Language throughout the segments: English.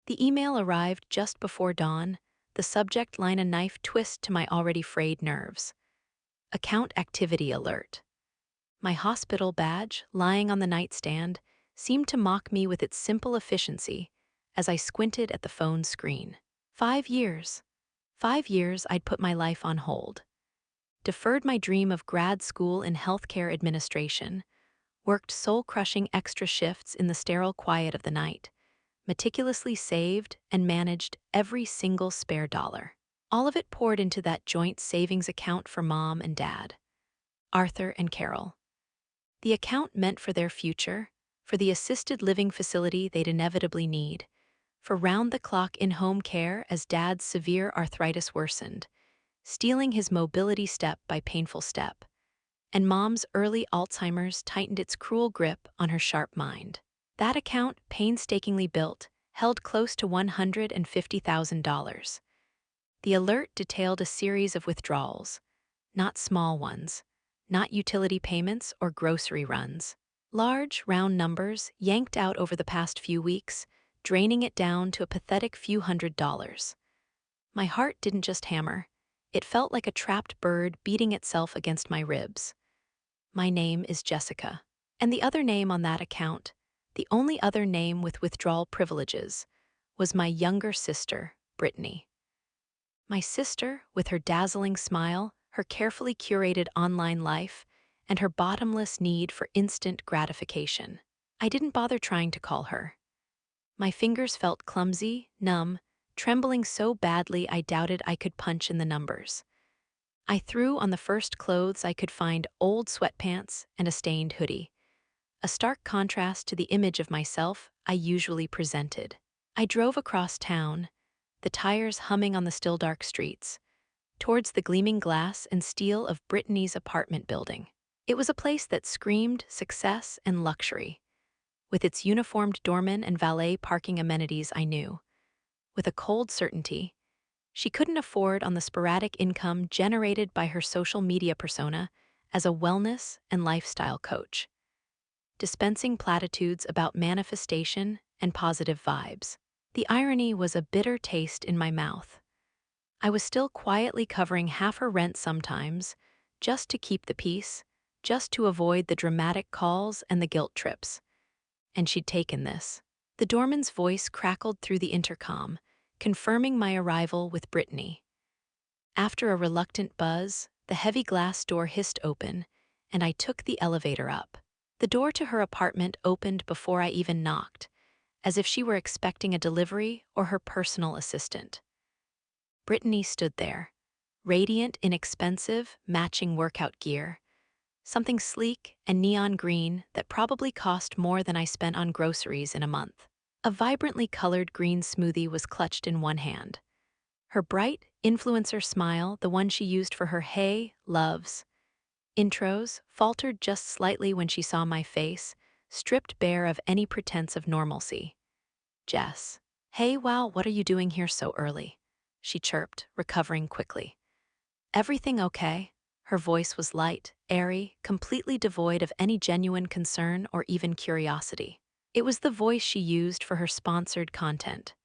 The email arrived just before dawn, the subject line a knife twist to my already frayed nerves. Account activity alert. My hospital badge, lying on the nightstand, seemed to mock me with its simple efficiency as I squinted at the phone screen. 5 years. 5 years I'd put my life on hold. Deferred my dream of grad school in healthcare administration, worked soul-crushing extra shifts in the sterile quiet of the night, meticulously saved and managed every single spare dollar. All of it poured into that joint savings account for Mom and Dad, Arthur and Carol. The account meant for their future, for the assisted living facility they'd inevitably need, for round-the-clock in-home care as Dad's severe arthritis worsened, stealing his mobility step by painful step, and Mom's early Alzheimer's tightened its cruel grip on her sharp mind. That account, painstakingly built, held close to $150,000. The alert detailed a series of withdrawals, not small ones, not utility payments or grocery runs. Large, round numbers yanked out over the past few weeks, draining it down to a pathetic few $100s. My heart didn't just hammer. It felt like a trapped bird beating itself against my ribs. My name is Jessica. And the other name on that account, the only other name with withdrawal privileges, was my younger sister, Brittany. My sister, with her dazzling smile, her carefully curated online life, and her bottomless need for instant gratification. I didn't bother trying to call her. My fingers felt clumsy, numb, trembling so badly I doubted I could punch in the numbers. I threw on the first clothes I could find, old sweatpants and a stained hoodie, a stark contrast to the image of myself I usually presented. I drove across town, the tires humming on the still dark streets, towards the gleaming glass and steel of Brittany's apartment building. It was a place that screamed success and luxury, with its uniformed doorman and valet parking amenities I knew. With a cold certainty, she couldn't afford on the sporadic income generated by her social media persona as a wellness and lifestyle coach, dispensing platitudes about manifestation and positive vibes. The irony was a bitter taste in my mouth. I was still quietly covering half her rent sometimes, just to keep the peace, just to avoid the dramatic calls and the guilt trips. And she'd taken this. The doorman's voice crackled through the intercom, confirming my arrival with Brittany. After a reluctant buzz, the heavy glass door hissed open, and I took the elevator up. The door to her apartment opened before I even knocked, as if she were expecting a delivery or her personal assistant. Brittany stood there, radiant in expensive, matching workout gear, something sleek and neon green that probably cost more than I spent on groceries in a month. A vibrantly colored green smoothie was clutched in one hand. Her bright, influencer smile, the one she used for her "Hey, loves" intros, faltered just slightly when she saw my face, stripped bare of any pretense of normalcy. "Jess. Hey, wow, what are you doing here so early?" she chirped, recovering quickly. "Everything okay?" Her voice was light, airy, completely devoid of any genuine concern or even curiosity. It was the voice she used for her sponsored content.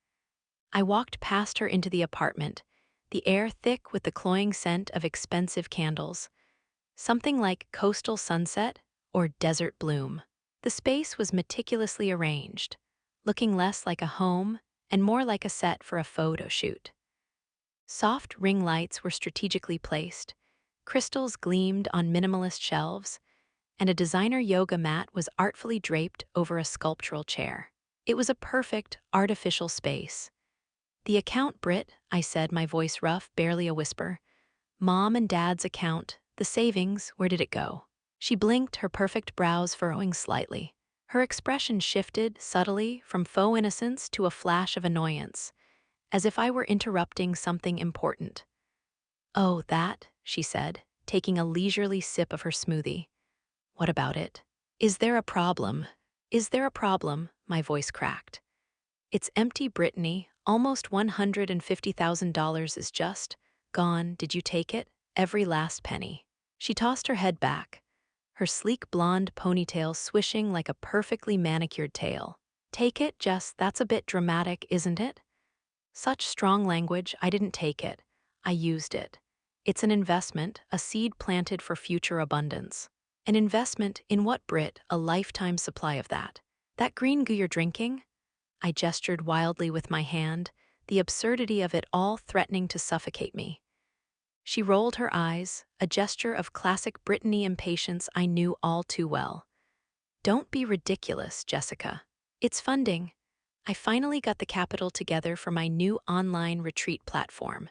I walked past her into the apartment, the air thick with the cloying scent of expensive candles, something like coastal sunset or desert bloom. The space was meticulously arranged, looking less like a home and more like a set for a photo shoot. Soft ring lights were strategically placed, crystals gleamed on minimalist shelves, and a designer yoga mat was artfully draped over a sculptural chair. It was a perfect, artificial space. "The account, Britt," I said, my voice rough, barely a whisper. "Mom and Dad's account, the savings, where did it go?" She blinked, her perfect brows furrowing slightly. Her expression shifted, subtly, from faux innocence to a flash of annoyance, as if I were interrupting something important. "Oh, that," she said, taking a leisurely sip of her smoothie. "What about it?" "Is there a problem?" "Is there a problem?" My voice cracked. "It's empty, Brittany. Almost $150,000 is just gone. Did you take it? Every last penny." She tossed her head back, her sleek blonde ponytail swishing like a perfectly manicured tail. Take it, Jess, that's a bit dramatic, isn't it? Such strong language, I didn't take it. I used it. It's an investment, a seed planted for future abundance. An investment in what, Brit? A lifetime supply of that. That green goo you're drinking? I gestured wildly with my hand, the absurdity of it all threatening to suffocate me. She rolled her eyes, a gesture of classic Brittany impatience I knew all too well. Don't be ridiculous, Jessica. It's funding. I finally got the capital together for my new online retreat platform.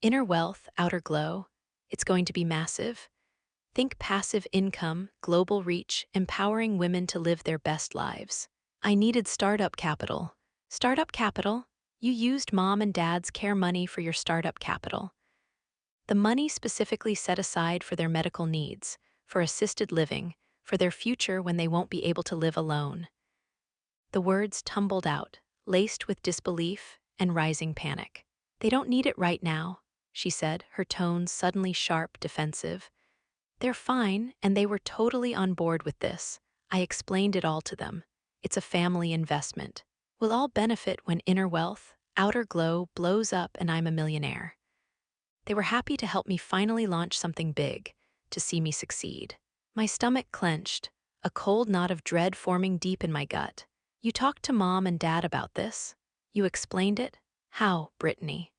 Inner wealth, outer glow. It's going to be massive. Think passive income, global reach, empowering women to live their best lives. I needed startup capital. Startup capital? You used mom and dad's care money for your startup capital. The money specifically set aside for their medical needs, for assisted living, for their future when they won't be able to live alone. The words tumbled out, laced with disbelief and rising panic. They don't need it right now, she said, her tones suddenly sharp, defensive. They're fine, and they were totally on board with this. I explained it all to them. It's a family investment. We'll all benefit when inner wealth, outer glow blows up and I'm a millionaire. They were happy to help me finally launch something big, to see me succeed. My stomach clenched, a cold knot of dread forming deep in my gut. You talked to mom and dad about this? You explained it? How, Brittany?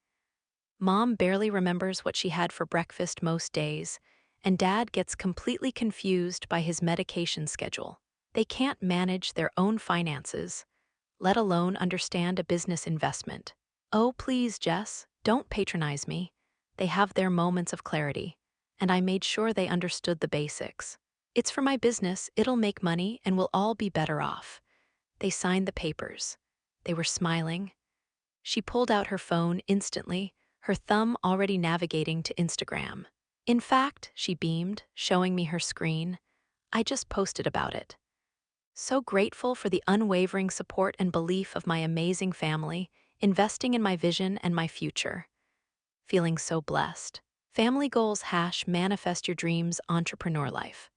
Mom barely remembers what she had for breakfast most days, and dad gets completely confused by his medication schedule. They can't manage their own finances, let alone understand a business investment. Oh, please, Jess, don't patronize me. They have their moments of clarity, and I made sure they understood the basics. It's for my business, it'll make money, and we'll all be better off. They signed the papers. They were smiling. She pulled out her phone instantly, her thumb already navigating to Instagram. In fact, she beamed, showing me her screen. I just posted about it. So grateful for the unwavering support and belief of my amazing family, investing in my vision and my future. Feeling so blessed. Family goals # manifest your dreams entrepreneur life.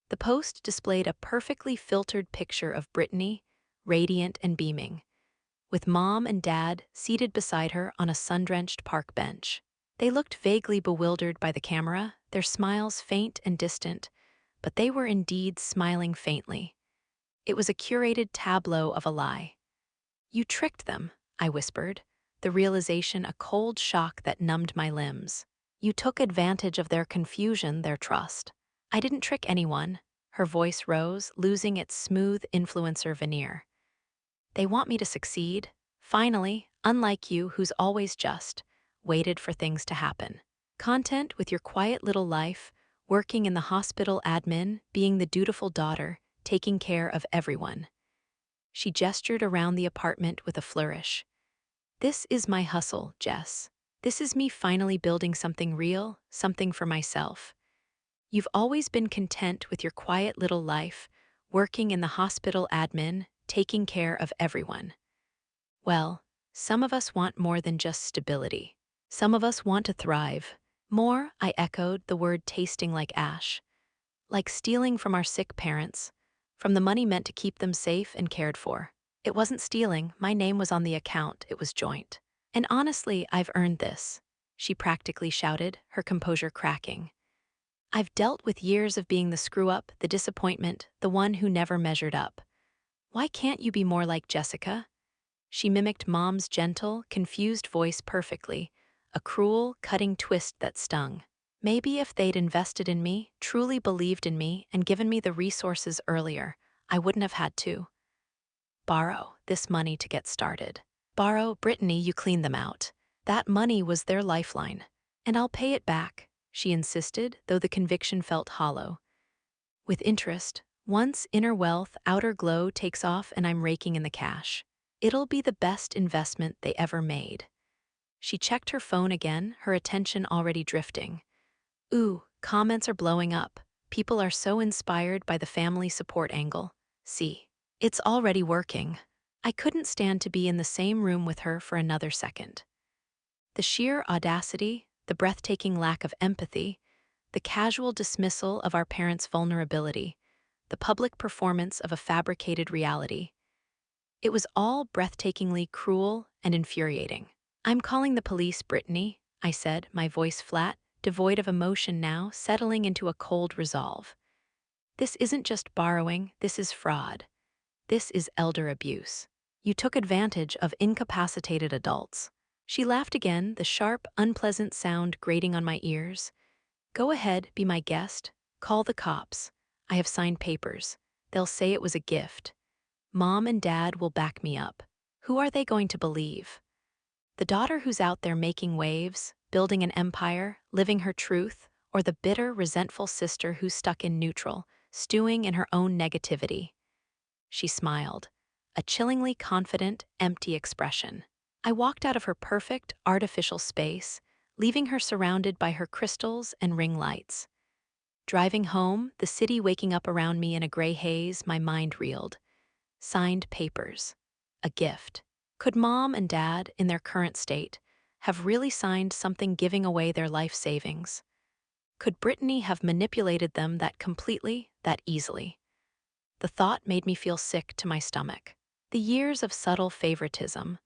The post displayed a perfectly filtered picture of Brittany, radiant and beaming, with mom and dad seated beside her on a sun-drenched park bench. They looked vaguely bewildered by the camera, their smiles faint and distant, but they were indeed smiling faintly. It was a curated tableau of a lie. You tricked them, I whispered, the realization a cold shock that numbed my limbs. You took advantage of their confusion, their trust. I didn't trick anyone. Her voice rose, losing its smooth influencer veneer. They want me to succeed. Finally, unlike you, who's always just waited for things to happen. Content with your quiet little life, working in the hospital admin, being the dutiful daughter, taking care of everyone. She gestured around the apartment with a flourish. This is my hustle, Jess. This is me finally building something real, something for myself. You've always been content with your quiet little life, working in the hospital admin, taking care of everyone. Well, some of us want more than just stability. Some of us want to thrive. More, I echoed, the word tasting like ash. Like stealing from our sick parents, from the money meant to keep them safe and cared for. It wasn't stealing, my name was on the account, it was joint. And honestly, I've earned this, she practically shouted, her composure cracking. I've dealt with years of being the screw-up, the disappointment, the one who never measured up. Why can't you be more like Jessica? She mimicked Mom's gentle, confused voice perfectly, a cruel, cutting twist that stung. Maybe if they'd invested in me, truly believed in me, and given me the resources earlier, I wouldn't have had to borrow this money to get started. Borrow, Brittany, you cleaned them out. That money was their lifeline. And I'll pay it back, she insisted, though the conviction felt hollow. With interest, once inner wealth, outer glow takes off and I'm raking in the cash. It'll be the best investment they ever made. She checked her phone again, her attention already drifting. Ooh, comments are blowing up. People are so inspired by the family support angle. See, it's already working. I couldn't stand to be in the same room with her for another second. The sheer audacity, the breathtaking lack of empathy, the casual dismissal of our parents' vulnerability, the public performance of a fabricated reality. It was all breathtakingly cruel and infuriating. "I'm calling the police, Brittany," I said, my voice flat, devoid of emotion now, settling into a cold resolve. "This isn't just borrowing, this is fraud. This is elder abuse. You took advantage of incapacitated adults." She laughed again, the sharp, unpleasant sound grating on my ears. "Go ahead, be my guest. Call the cops. I have signed papers. They'll say it was a gift. Mom and Dad will back me up. Who are they going to believe? The daughter who's out there making waves, building an empire, living her truth, or the bitter, resentful sister who's stuck in neutral, stewing in her own negativity?" She smiled, a chillingly confident, empty expression. I walked out of her perfect, artificial space, leaving her surrounded by her crystals and ring lights. Driving home, the city waking up around me in a gray haze, my mind reeled. Signed papers. A gift. Could Mom and Dad, in their current state, have really signed something giving away their life savings? Could Brittany have manipulated them that completely, that easily? The thought made me feel sick to my stomach. The years of subtle favoritism,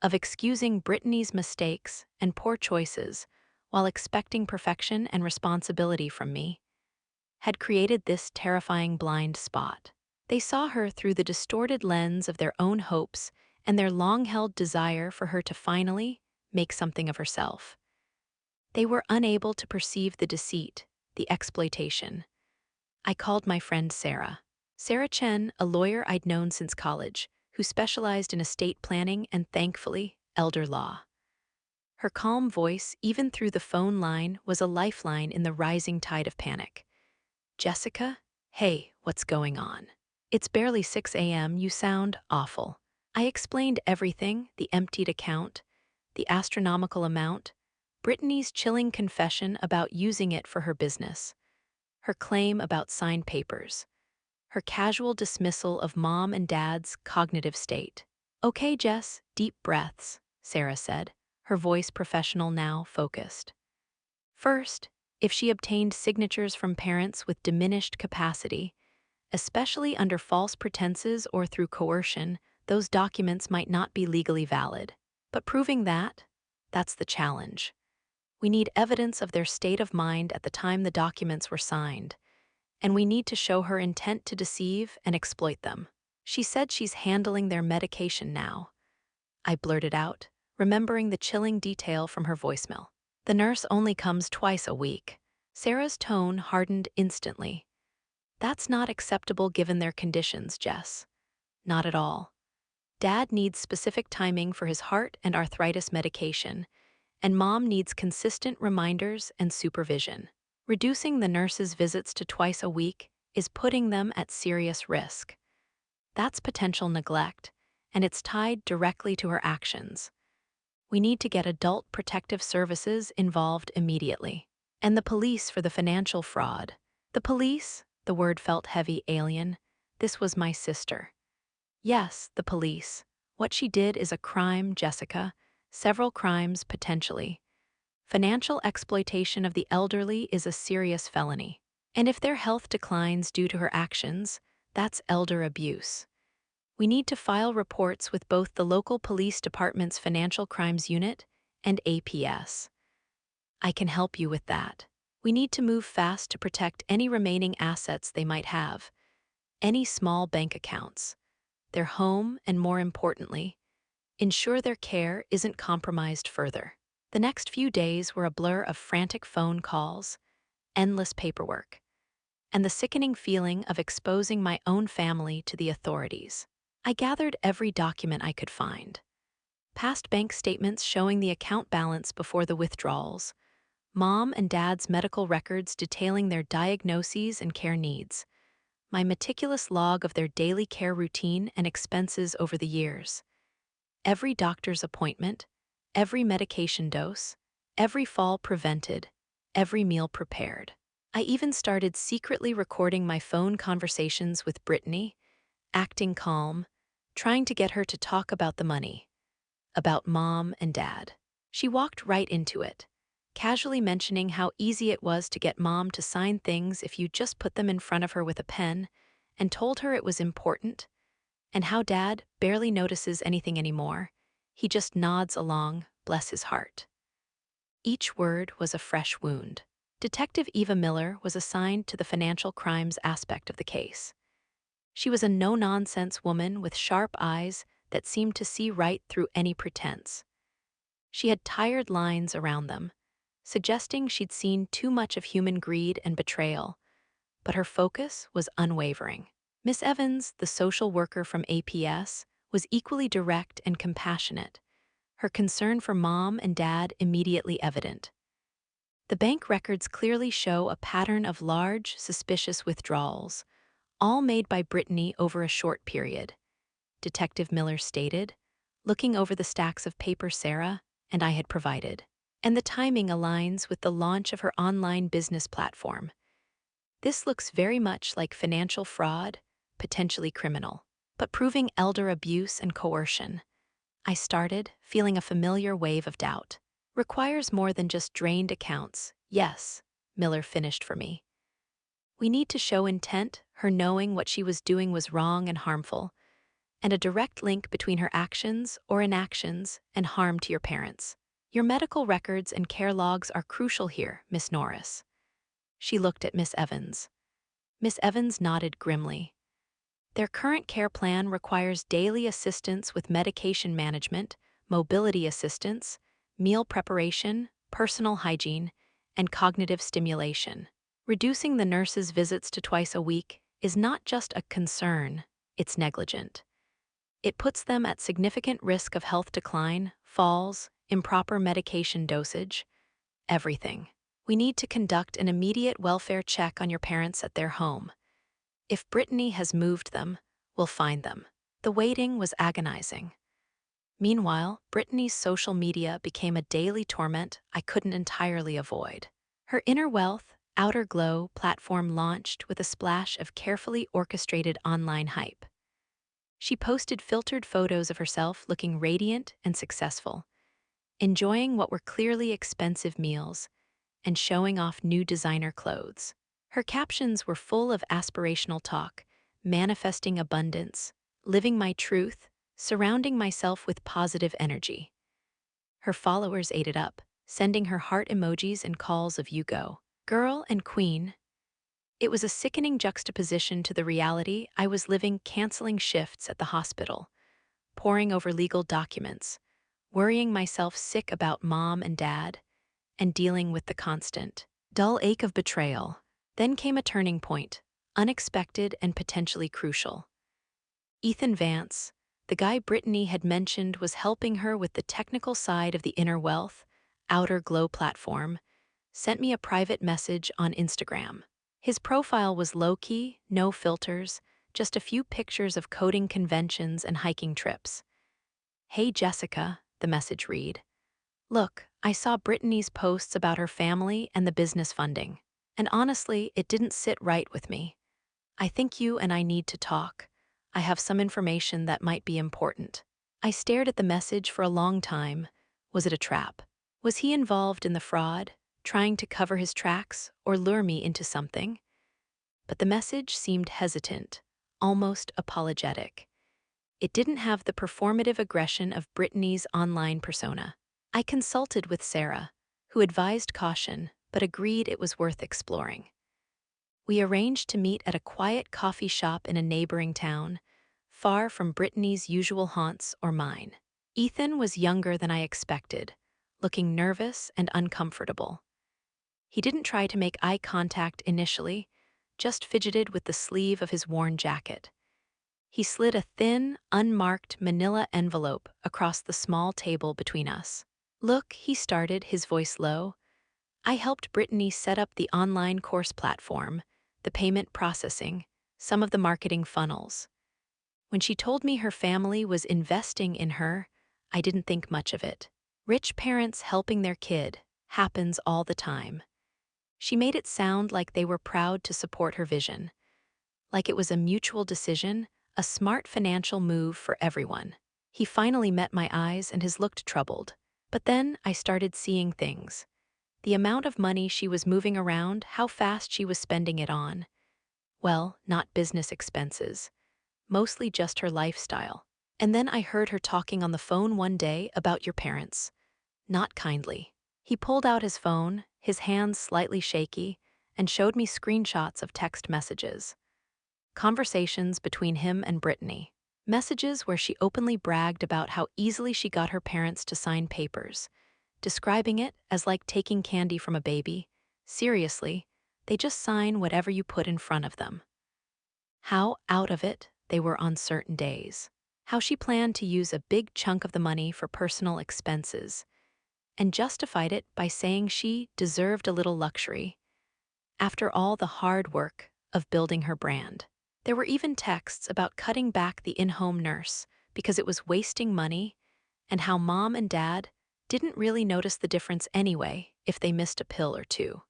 of excusing Brittany's mistakes and poor choices while expecting perfection and responsibility from me, had created this terrifying blind spot. They saw her through the distorted lens of their own hopes and their long-held desire for her to finally make something of herself. They were unable to perceive the deceit, the exploitation. I called my friend Sarah. Sarah Chen, a lawyer I'd known since college, who specialized in estate planning and, thankfully, elder law. Her calm voice, even through the phone line, was a lifeline in the rising tide of panic. "Jessica? Hey, what's going on? It's barely 6 a.m., you sound awful." I explained everything, the emptied account, the astronomical amount, Brittany's chilling confession about using it for her business, her claim about signed papers, her casual dismissal of Mom and Dad's cognitive state. "Okay, Jess, deep breaths," Sarah said, her voice professional now, focused. "First, if she obtained signatures from parents with diminished capacity, especially under false pretenses or through coercion, those documents might not be legally valid. But proving that, that's the challenge. We need evidence of their state of mind at the time the documents were signed, and we need to show her intent to deceive and exploit them." She said she's handling their medication now. I blurted out, remembering the chilling detail from her voicemail. "The nurse only comes twice a week." Sarah's tone hardened instantly. "That's not acceptable given their conditions, Jess. Not at all. Dad needs specific timing for his heart and arthritis medication, and Mom needs consistent reminders and supervision. Reducing the nurse's visits to twice a week is putting them at serious risk. That's potential neglect, and it's tied directly to her actions. We need to get adult protective services involved immediately. And the police for the financial fraud." The police? The word felt heavy, alien. This was my sister. "Yes, the police. What she did is a crime, Jessica. Several crimes, potentially. Financial exploitation of the elderly is a serious felony. And if their health declines due to her actions, that's elder abuse. We need to file reports with both the local police department's Financial Crimes Unit and APS. I can help you with that. We need to move fast to protect any remaining assets they might have, any small bank accounts, their home, and more importantly, ensure their care isn't compromised further." The next few days were a blur of frantic phone calls, endless paperwork, and the sickening feeling of exposing my own family to the authorities. I gathered every document I could find. Past bank statements showing the account balance before the withdrawals, Mom and Dad's medical records detailing their diagnoses and care needs, my meticulous log of their daily care routine and expenses over the years. Every doctor's appointment, every medication dose, every fall prevented, every meal prepared. I even started secretly recording my phone conversations with Brittany, acting calm, trying to get her to talk about the money, about Mom and Dad. She walked right into it, casually mentioning how easy it was to get Mom to sign things if you just put them in front of her with a pen, and told her it was important, And how Dad barely notices anything anymore. He just nods along, bless his heart. Each word was a fresh wound. Detective Eva Miller was assigned to the financial crimes aspect of the case. She was a no-nonsense woman with sharp eyes that seemed to see right through any pretense. She had tired lines around them, suggesting she'd seen too much of human greed and betrayal, but her focus was unwavering. Miss Evans, the social worker from APS, was equally direct and compassionate, her concern for Mom and Dad immediately evident. The bank records clearly show a pattern of large, suspicious withdrawals, all made by Brittany over a short period, Detective Miller stated, looking over the stacks of paper Sarah and I had provided. And the timing aligns with the launch of her online business platform. This looks very much like financial fraud, potentially criminal, but proving elder abuse and coercion. I started, feeling a familiar wave of doubt. Requires more than just drained accounts. Yes, Miller finished for me. We need to show intent, her knowing what she was doing was wrong and harmful, and a direct link between her actions or inactions and harm to your parents. Your medical records and care logs are crucial here, Miss Norris. She looked at Miss Evans. Miss Evans nodded grimly. Their current care plan requires daily assistance with medication management, mobility assistance, meal preparation, personal hygiene, and cognitive stimulation. Reducing the nurse's visits to twice a week is not just a concern, it's negligent. It puts them at significant risk of health decline, falls, improper medication dosage, everything. We need to conduct an immediate welfare check on your parents at their home. If Brittany has moved them, we'll find them. The waiting was agonizing. Meanwhile, Brittany's social media became a daily torment I couldn't entirely avoid. Her Inner Wealth, Outer Glow platform launched with a splash of carefully orchestrated online hype. She posted filtered photos of herself looking radiant and successful, enjoying what were clearly expensive meals, and showing off new designer clothes. Her captions were full of aspirational talk, manifesting abundance, living my truth, surrounding myself with positive energy. Her followers ate it up, sending her heart emojis and calls of you go, girl and queen. It was a sickening juxtaposition to the reality I was living, canceling shifts at the hospital, poring over legal documents, worrying myself sick about Mom and Dad, and dealing with the constant, dull ache of betrayal. Then came a turning point, unexpected and potentially crucial. Ethan Vance, the guy Brittany had mentioned was helping her with the technical side of the Inner Wealth, Outer Glow platform, sent me a private message on Instagram. His profile was low-key, no filters, just a few pictures of coding conventions and hiking trips. Hey Jessica, the message read. Look, I saw Brittany's posts about her family and the business funding, and honestly, it didn't sit right with me. I think you and I need to talk. I have some information that might be important. I stared at the message for a long time. Was it a trap? Was he involved in the fraud, trying to cover his tracks or lure me into something? But the message seemed hesitant, almost apologetic. It didn't have the performative aggression of Brittany's online persona. I consulted with Sarah, who advised caution but agreed it was worth exploring. We arranged to meet at a quiet coffee shop in a neighboring town, far from Brittany's usual haunts or mine. Ethan was younger than I expected, looking nervous and uncomfortable. He didn't try to make eye contact initially, just fidgeted with the sleeve of his worn jacket. He slid a thin, unmarked manila envelope across the small table between us. Look, he started, his voice low. I helped Brittany set up the online course platform, the payment processing, some of the marketing funnels. When she told me her family was investing in her, I didn't think much of it. Rich parents helping their kid happens all the time. She made it sound like they were proud to support her vision, like it was a mutual decision, a smart financial move for everyone. He finally met my eyes and his looked troubled. But then I started seeing things. The amount of money she was moving around, how fast she was spending it on. Well, not business expenses. mostly just her lifestyle. And then I heard her talking on the phone one day about your parents. Not kindly. He pulled out his phone, his hands slightly shaky, and showed me screenshots of text messages. Conversations between him and Brittany. Messages where she openly bragged about how easily she got her parents to sign papers, describing it as like taking candy from a baby. Seriously, they just sign whatever you put in front of them. How out of it they were on certain days. How she planned to use a big chunk of the money for personal expenses, and justified it by saying she deserved a little luxury after all the hard work of building her brand. There were even texts about cutting back the in-home nurse because it was wasting money, and how mom and dad didn't really notice the difference anyway if they missed a pill or two.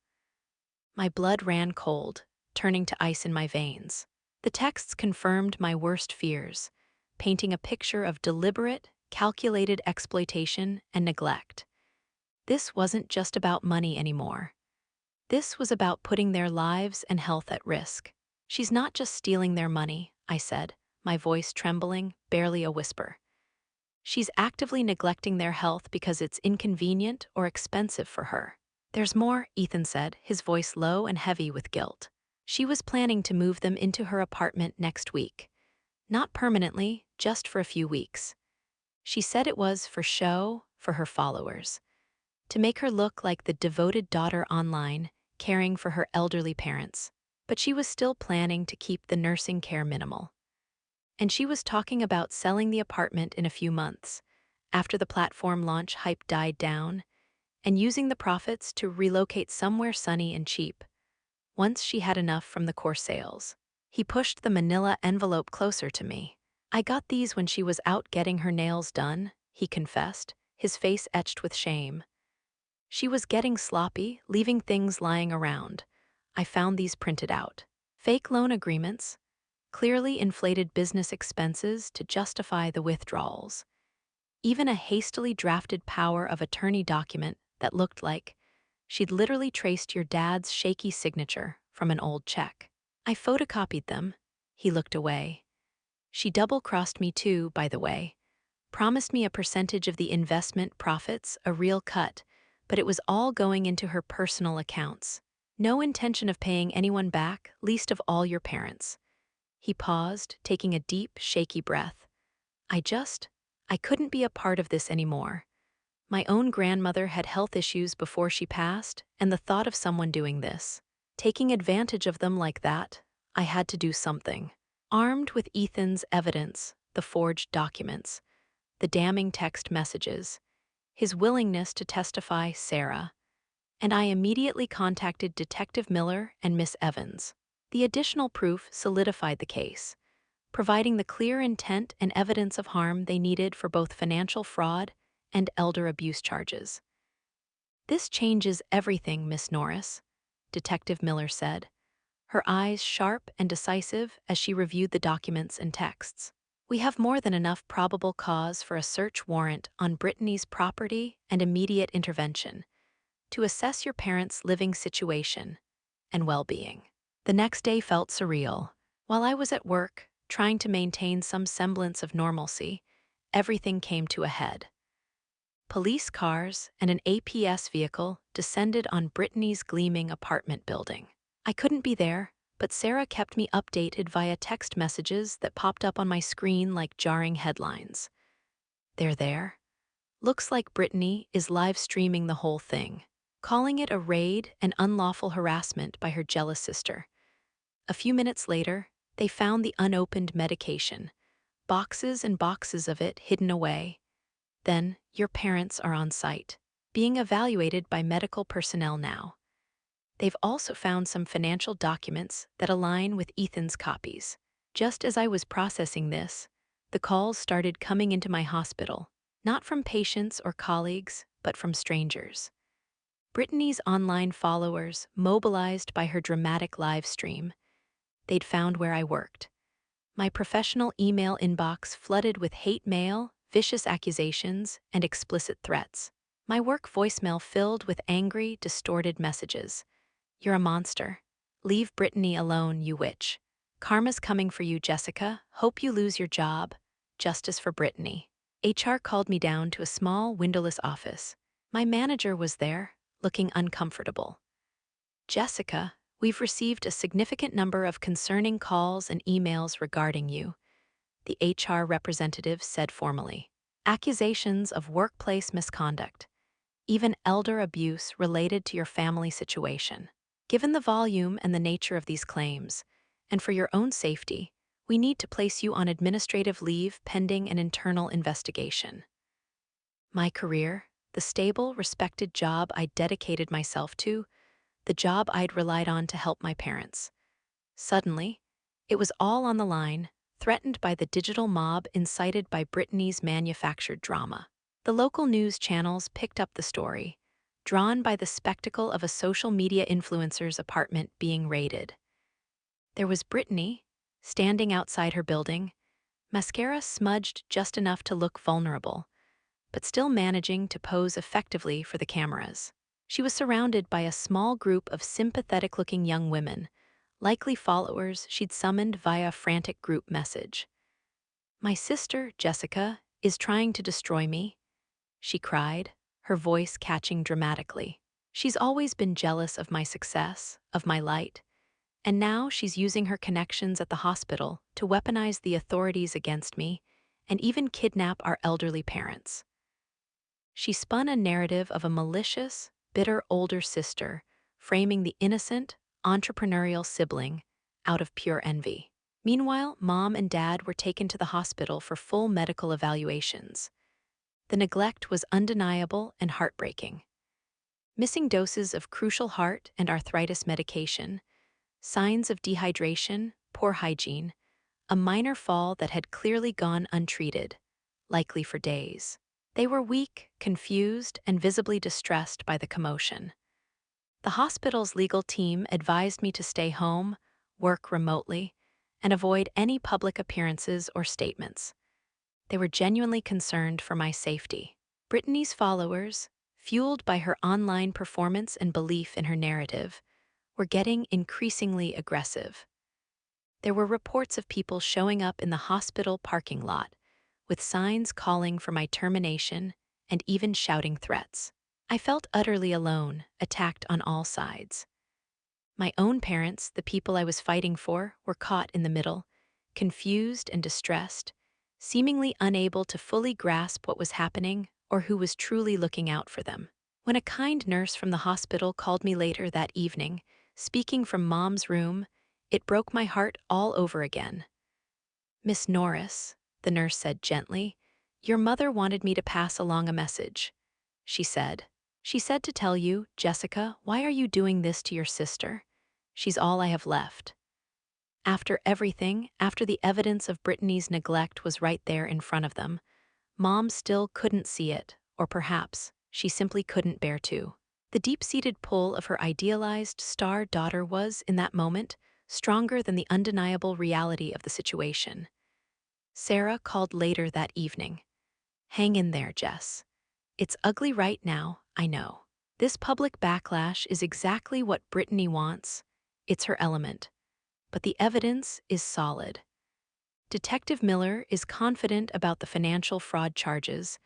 My blood ran cold, turning to ice in my veins. The texts confirmed my worst fears, painting a picture of deliberate, calculated exploitation and neglect. This wasn't just about money anymore. This was about putting their lives and health at risk. She's not just stealing their money, I said, my voice trembling, barely a whisper. She's actively neglecting their health because it's inconvenient or expensive for her. There's more, Ethan said, his voice low and heavy with guilt. She was planning to move them into her apartment next week. Not permanently, just for a few weeks. She said it was for show, for her followers. To make her look like the devoted daughter online, caring for her elderly parents. But she was still planning to keep the nursing care minimal. And she was talking about selling the apartment in a few months, after the platform launch hype died down, and using the profits to relocate somewhere sunny and cheap, once she had enough from the course sales. He pushed the manila envelope closer to me. I got these when she was out getting her nails done, he confessed, his face etched with shame. She was getting sloppy, leaving things lying around. I found these printed out. Fake loan agreements, clearly inflated business expenses to justify the withdrawals. Even a hastily drafted power of attorney document that looked like she'd literally traced your dad's shaky signature from an old check. I photocopied them. He looked away. She double-crossed me too, by the way. Promised me a percentage of the investment profits, a real cut, but it was all going into her personal accounts. No intention of paying anyone back, least of all your parents. He paused, taking a deep, shaky breath. I couldn't be a part of this anymore. My own grandmother had health issues before she passed, and the thought of someone doing this, taking advantage of them like that, I had to do something. Armed with Ethan's evidence, the forged documents, the damning text messages, his willingness to testify, Sarah, and I immediately contacted Detective Miller and Miss Evans. The additional proof solidified the case, providing the clear intent and evidence of harm they needed for both financial fraud and elder abuse charges. "This changes everything, Miss Norris," Detective Miller said, her eyes sharp and decisive as she reviewed the documents and texts. "We have more than enough probable cause for a search warrant on Brittany's property and immediate intervention to assess your parents' living situation and well-being." The next day felt surreal. While I was at work, trying to maintain some semblance of normalcy, everything came to a head. Police cars and an APS vehicle descended on Brittany's gleaming apartment building. I couldn't be there, but Sarah kept me updated via text messages that popped up on my screen like jarring headlines. "They're there. Looks like Brittany is live streaming the whole thing, calling it a raid and unlawful harassment by her jealous sister." A few minutes later, they found the unopened medication, boxes and boxes of it hidden away. Then, your parents are on site, being evaluated by medical personnel now. They've also found some financial documents that align with Ethan's copies. Just as I was processing this, the calls started coming into my hospital, not from patients or colleagues, but from strangers. Brittany's online followers, mobilized by her dramatic live stream, they'd found where I worked. My professional email inbox flooded with hate mail, vicious accusations, and explicit threats. My work voicemail filled with angry, distorted messages. "You're a monster. Leave Brittany alone, you witch. Karma's coming for you, Jessica. Hope you lose your job. Justice for Brittany. HR called me down to a small, windowless office. My manager was there, looking uncomfortable. Jessica, we've received a significant number of concerning calls and emails regarding you, the HR representative said formally. Accusations of workplace misconduct, even elder abuse related to your family situation. Given the volume and the nature of these claims, and for your own safety, we need to place you on administrative leave pending an internal investigation. My career, the stable, respected job I dedicated myself to, the job I'd relied on to help my parents. Suddenly, it was all on the line, threatened by the digital mob incited by Brittany's manufactured drama. The local news channels picked up the story, drawn by the spectacle of a social media influencer's apartment being raided. There was Brittany, standing outside her building, mascara smudged just enough to look vulnerable, but still managing to pose effectively for the cameras. She was surrounded by a small group of sympathetic-looking young women, likely followers she'd summoned via a frantic group message. "My sister, Jessica, is trying to destroy me," she cried, her voice catching dramatically. "She's always been jealous of my success, of my light, and now she's using her connections at the hospital to weaponize the authorities against me and even kidnap our elderly parents." She spun a narrative of a malicious, bitter older sister, framing the innocent, entrepreneurial sibling out of pure envy. Meanwhile, Mom and Dad were taken to the hospital for full medical evaluations. The neglect was undeniable and heartbreaking. Missing doses of crucial heart and arthritis medication, signs of dehydration, poor hygiene, a minor fall that had clearly gone untreated, likely for days. They were weak, confused, and visibly distressed by the commotion. The hospital's legal team advised me to stay home, work remotely, and avoid any public appearances or statements. They were genuinely concerned for my safety. Brittany's followers, fueled by her online performance and belief in her narrative, were getting increasingly aggressive. There were reports of people showing up in the hospital parking lot, with signs calling for my termination and even shouting threats. I felt utterly alone, attacked on all sides. My own parents, the people I was fighting for, were caught in the middle, confused and distressed, seemingly unable to fully grasp what was happening or who was truly looking out for them. When a kind nurse from the hospital called me later that evening, speaking from Mom's room, it broke my heart all over again. "Miss Norris," the nurse said gently, "your mother wanted me to pass along a message," she said. "She said to tell you, Jessica, why are you doing this to your sister? She's all I have left." After everything, after the evidence of Brittany's neglect was right there in front of them, Mom still couldn't see it, or perhaps she simply couldn't bear to. The deep-seated pull of her idealized star daughter was, in that moment, stronger than the undeniable reality of the situation. Sarah called later that evening. "Hang in there, Jess. It's ugly right now, I know. This public backlash is exactly what Brittany wants. It's her element. But the evidence is solid. Detective Miller is confident about the financial fraud charges,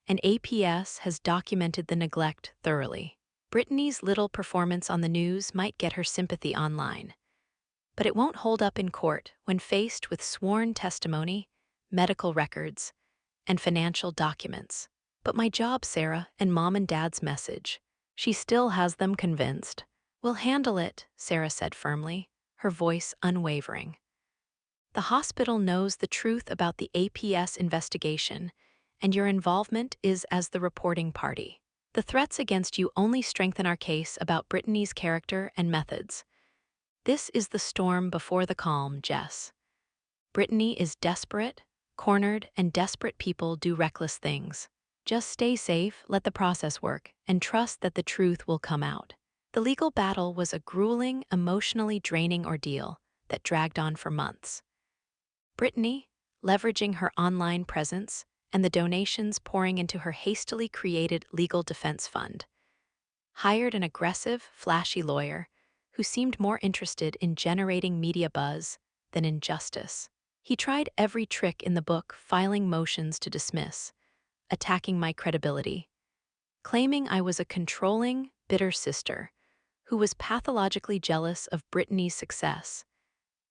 and APS has documented the neglect thoroughly. Brittany's little performance on the news might get her sympathy online, but it won't hold up in court when faced with sworn testimony, medical records, and financial documents. But my job, Sarah, and Mom and Dad's message. She still has them convinced. We'll handle it, Sarah said firmly, her voice unwavering. The hospital knows the truth about the APS investigation, and your involvement is as the reporting party. The threats against you only strengthen our case about Brittany's character and methods. This is the storm before the calm, Jess. Brittany is desperate, cornered, and desperate people do reckless things. Just stay safe, let the process work, and trust that the truth will come out. The legal battle was a grueling, emotionally draining ordeal that dragged on for months. Brittany, leveraging her online presence and the donations pouring into her hastily created legal defense fund, hired an aggressive, flashy lawyer who seemed more interested in generating media buzz than injustice. He tried every trick in the book, filing motions to dismiss, attacking my credibility, claiming I was a controlling, bitter sister who was pathologically jealous of Brittany's success,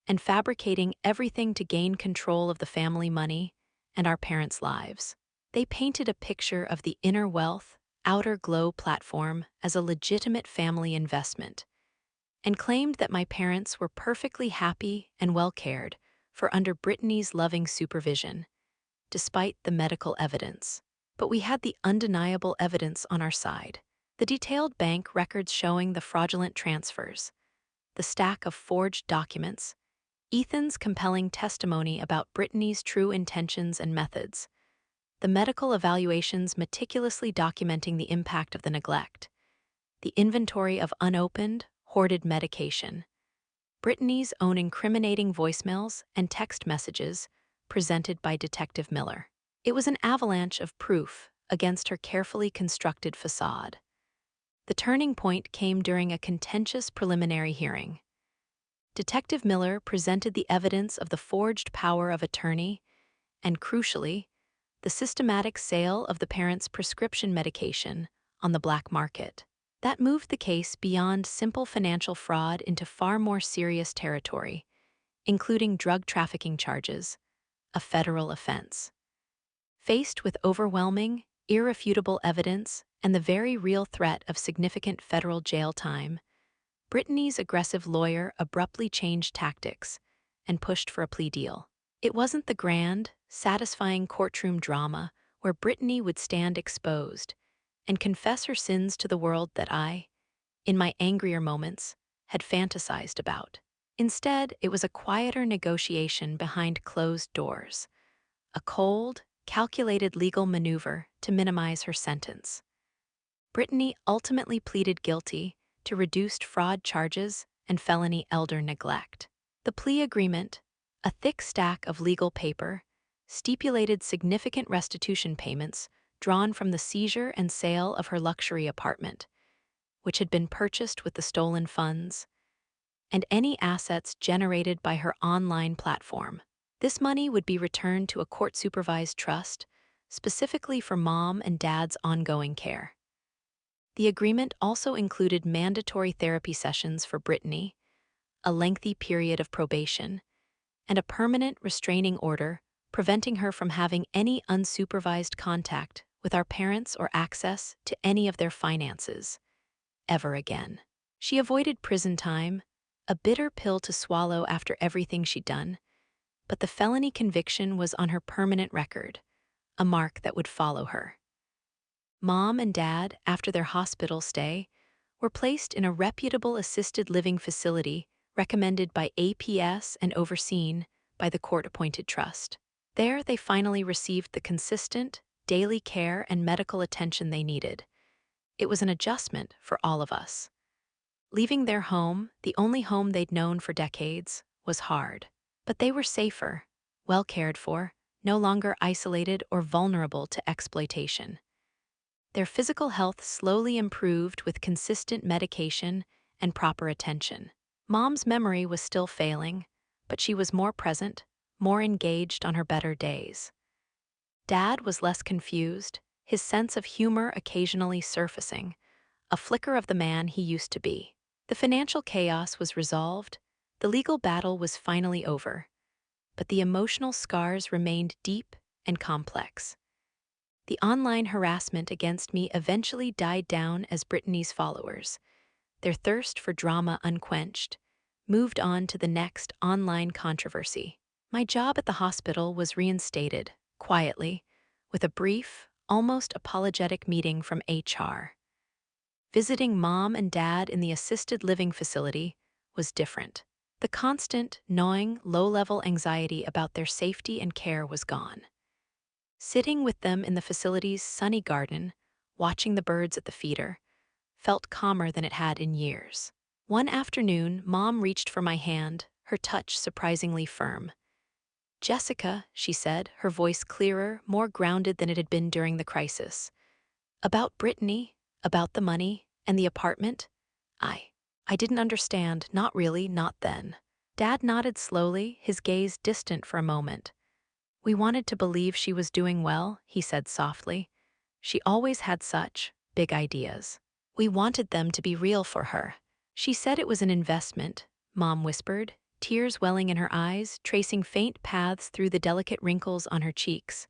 and fabricating everything to gain control of the family money and our parents' lives. They painted a picture of the inner wealth, outer glow platform as a legitimate family investment, and claimed that my parents were perfectly happy and well cared for under Brittany's loving supervision, despite the medical evidence. But we had the undeniable evidence on our side. The detailed bank records showing the fraudulent transfers, the stack of forged documents, Ethan's compelling testimony about Brittany's true intentions and methods, the medical evaluations meticulously documenting the impact of the neglect, the inventory of unopened, hoarded medication, Brittany's own incriminating voicemails and text messages presented by Detective Miller. It was an avalanche of proof against her carefully constructed facade. The turning point came during a contentious preliminary hearing. Detective Miller presented the evidence of the forged power of attorney and, crucially, the systematic sale of the parents' prescription medication on the black market. That moved the case beyond simple financial fraud into far more serious territory, including drug trafficking charges, a federal offense. Faced with overwhelming, irrefutable evidence and the very real threat of significant federal jail time, Brittany's aggressive lawyer abruptly changed tactics and pushed for a plea deal. It wasn't the grand, satisfying courtroom drama where Brittany would stand exposed and confess her sins to the world that I, in my angrier moments, had fantasized about. Instead, it was a quieter negotiation behind closed doors, a cold, calculated legal maneuver to minimize her sentence. Brittany ultimately pleaded guilty to reduced fraud charges and felony elder neglect. The plea agreement, a thick stack of legal paper, stipulated significant restitution payments drawn from the seizure and sale of her luxury apartment, which had been purchased with the stolen funds, and any assets generated by her online platform. This money would be returned to a court-supervised trust, specifically for Mom and Dad's ongoing care. The agreement also included mandatory therapy sessions for Brittany, a lengthy period of probation, and a permanent restraining order preventing her from having any unsupervised contact with our parents or access to any of their finances, ever again. She avoided prison time, a bitter pill to swallow after everything she'd done, but the felony conviction was on her permanent record, a mark that would follow her. Mom and Dad, after their hospital stay, were placed in a reputable assisted living facility recommended by APS and overseen by the court-appointed trust. There, they finally received the consistent, daily care and medical attention they needed. It was an adjustment for all of us. Leaving their home, the only home they'd known for decades, was hard. But they were safer, well cared for, no longer isolated or vulnerable to exploitation. Their physical health slowly improved with consistent medication and proper attention. Mom's memory was still failing, but she was more present, more engaged on her better days. Dad was less confused, his sense of humor occasionally surfacing, a flicker of the man he used to be. The financial chaos was resolved, the legal battle was finally over, but the emotional scars remained deep and complex. The online harassment against me eventually died down as Brittany's followers, their thirst for drama unquenched, moved on to the next online controversy. My job at the hospital was reinstated, quietly, with a brief, almost apologetic meeting from HR. Visiting Mom and Dad in the assisted living facility was different. The constant, gnawing, low-level anxiety about their safety and care was gone. Sitting with them in the facility's sunny garden, watching the birds at the feeder, felt calmer than it had in years. One afternoon, Mom reached for my hand, her touch surprisingly firm. "Jessica," she said, her voice clearer, more grounded than it had been during the crisis. "About Brittany, about the money, and the apartment? I didn't understand, not really, not then." Dad nodded slowly, his gaze distant for a moment. We wanted to believe she was doing well, he said softly. She always had such big ideas. We wanted them to be real for her. She said it was an investment, Mom whispered, tears welling in her eyes, tracing faint paths through the delicate wrinkles on her cheeks.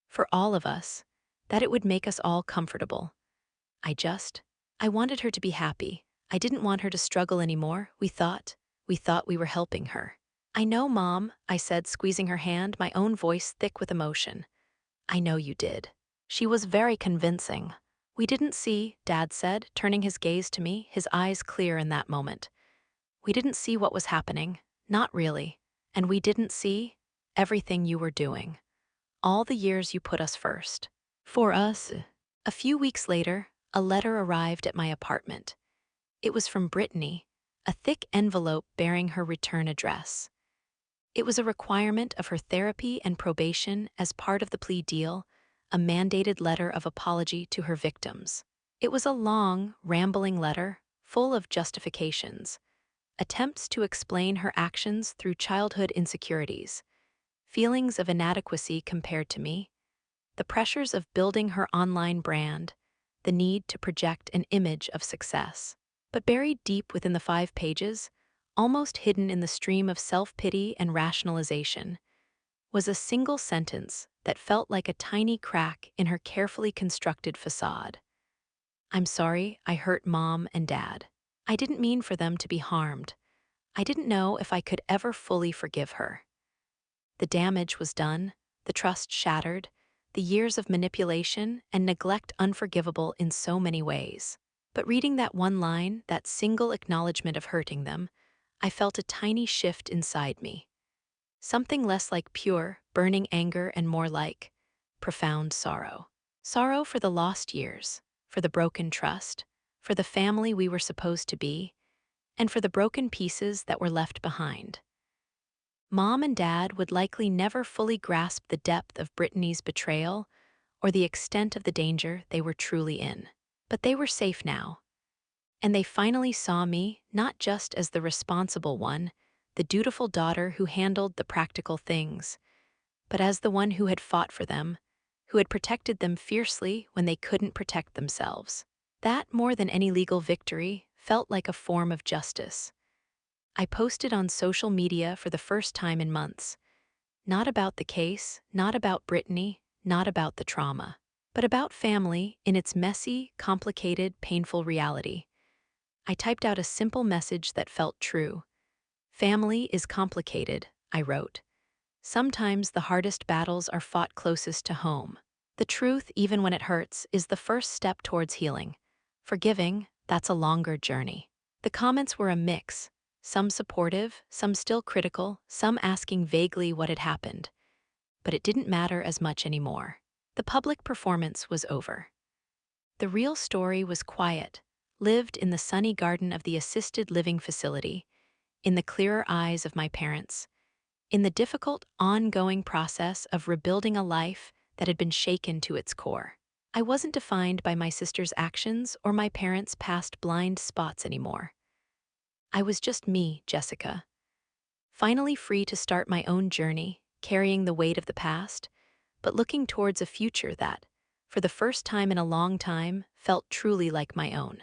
For all of us, that it would make us all comfortable. I wanted her to be happy. I didn't want her to struggle anymore. We thought we were helping her. I know, Mom, I said, squeezing her hand, my own voice thick with emotion. I know you did. She was very convincing. We didn't see, Dad said, turning his gaze to me, his eyes clear in that moment. We didn't see what was happening. Not really. And we didn't see everything you were doing. All the years you put us first. For us. A few weeks later, a letter arrived at my apartment. It was from Brittany, a thick envelope bearing her return address. It was a requirement of her therapy and probation as part of the plea deal, a mandated letter of apology to her victims. It was a long, rambling letter, full of justifications, attempts to explain her actions through childhood insecurities, feelings of inadequacy compared to me, the pressures of building her online brand, the need to project an image of success. But buried deep within the 5 pages, almost hidden in the stream of self-pity and rationalization, was a single sentence that felt like a tiny crack in her carefully constructed facade. I'm sorry I hurt Mom and Dad. I didn't mean for them to be harmed. I didn't know if I could ever fully forgive her. The damage was done, the trust shattered, the years of manipulation and neglect unforgivable in so many ways. But reading that one line, that single acknowledgement of hurting them, I felt a tiny shift inside me. Something less like pure, burning anger and more like profound sorrow. Sorrow for the lost years, for the broken trust, for the family we were supposed to be, and for the broken pieces that were left behind. Mom and Dad would likely never fully grasp the depth of Brittany's betrayal or the extent of the danger they were truly in. But they were safe now. And they finally saw me not just as the responsible one, the dutiful daughter who handled the practical things, but as the one who had fought for them, who had protected them fiercely when they couldn't protect themselves. That, more than any legal victory, felt like a form of justice. I posted on social media for the first time in months. Not about the case, not about Brittany, not about the trauma, but about family in its messy, complicated, painful reality. I typed out a simple message that felt true. Family is complicated, I wrote. Sometimes the hardest battles are fought closest to home. The truth, even when it hurts, is the first step towards healing. Forgiving, that's a longer journey. The comments were a mix. Some supportive, some still critical, some asking vaguely what had happened. But it didn't matter as much anymore. The public performance was over. The real story was quiet, lived in the sunny garden of the assisted living facility, in the clearer eyes of my parents, in the difficult, ongoing process of rebuilding a life that had been shaken to its core. I wasn't defined by my sister's actions or my parents' past blind spots anymore. I was just me, Jessica, finally free to start my own journey, carrying the weight of the past, but looking towards a future that, for the first time in a long time, felt truly like my own.